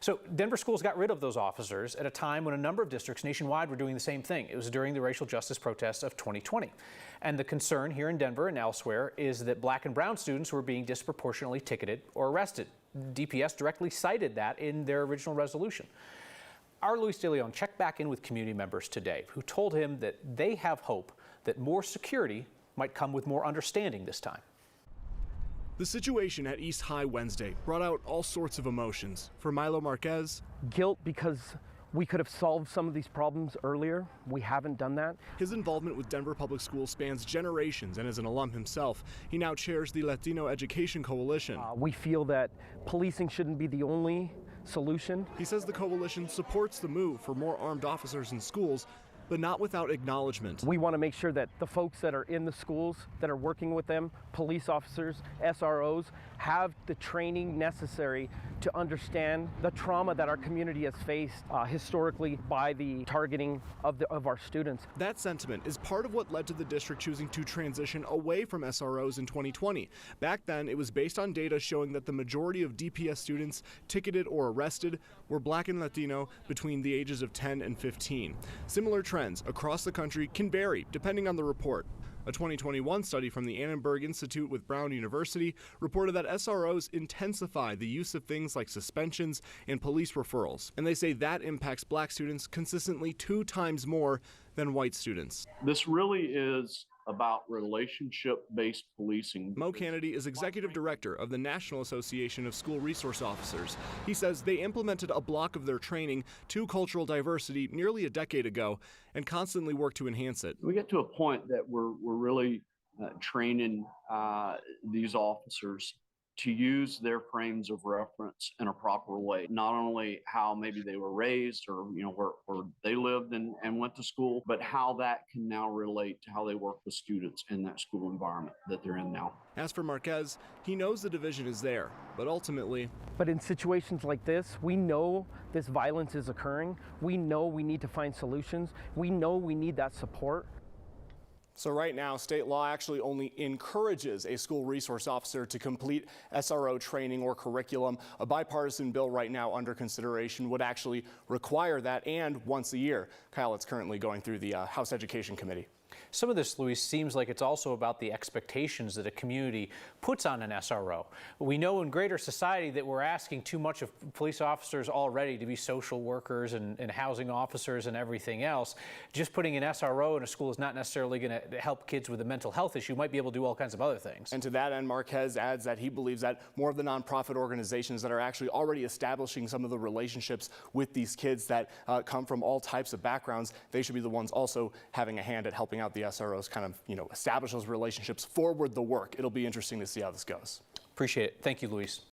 So Denver schools got rid of those officers at a time when a number of districts nationwide were doing the same thing. It was during the racial justice protests of 2020. And the concern here in Denver and elsewhere is that black and brown students were being disproportionately ticketed or arrested. DPS directly cited that in their original resolution. Our Luis De Leon checked back in with community members today who told him that they have hope that more security might come with more understanding this time. The situation at East High Wednesday brought out all sorts of emotions. For Milo Marquez, guilt because we could have solved some of these problems earlier. We haven't done that. His involvement with Denver Public Schools spans generations, and as an alum himself, he now chairs the Latino Education Coalition. We feel that policing shouldn't be the only solution. He says the coalition supports the move for more armed officers in schools, but not without acknowledgement. We want to make sure that the folks that are in the schools that are working with them, police officers, SROs, have the training necessary to understand the trauma that our community has faced historically by the targeting of our students. That sentiment is part of what led to the district choosing to transition away from SROs in 2020. Back then, it was based on data showing that the majority of DPS students ticketed or arrested were black and Latino between the ages of 10 and 15. Similar trends across the country can vary depending on the report. A 2021 study from the Annenberg Institute with Brown University reported that SROs intensify the use of things like suspensions and police referrals, and they say that impacts black students consistently 2 times more than white students. This really is about relationship-based policing. Mo Kennedy is executive director of the National Association of School Resource Officers. He says they implemented a block of their training to cultural diversity nearly a decade ago and constantly work to enhance it. We get to a point that we're really training these officers to use their frames of reference in a proper way. Not only how maybe they were raised or where they lived and went to school, but how that can now relate to how they work with students in that school environment that they're in now. As for Marquez, he knows the division is there, but ultimately... But in situations like this, we know this violence is occurring. We know we need to find solutions. We know we need that support. So right now, state law actually only encourages a school resource officer to complete SRO training or curriculum. A bipartisan bill right now under consideration would actually require that, and once a year. Kyle, it's currently going through the House Education Committee. Some of this, Luis, seems like it's also about the expectations that a community puts on an SRO. We know in greater society that we're asking too much of police officers already to be social workers and housing officers and everything else. Just putting an SRO in a school is not necessarily going to help kids with a mental health issue. Might be able to do all kinds of other things. And to that end, Marquez adds that he believes that more of the nonprofit organizations that are actually already establishing some of the relationships with these kids that come from all types of backgrounds, they should be the ones also having a hand at helping out the SROs kind of, establish those relationships, forward the work. It'll be interesting to see how this goes. Appreciate it. Thank you, Luis.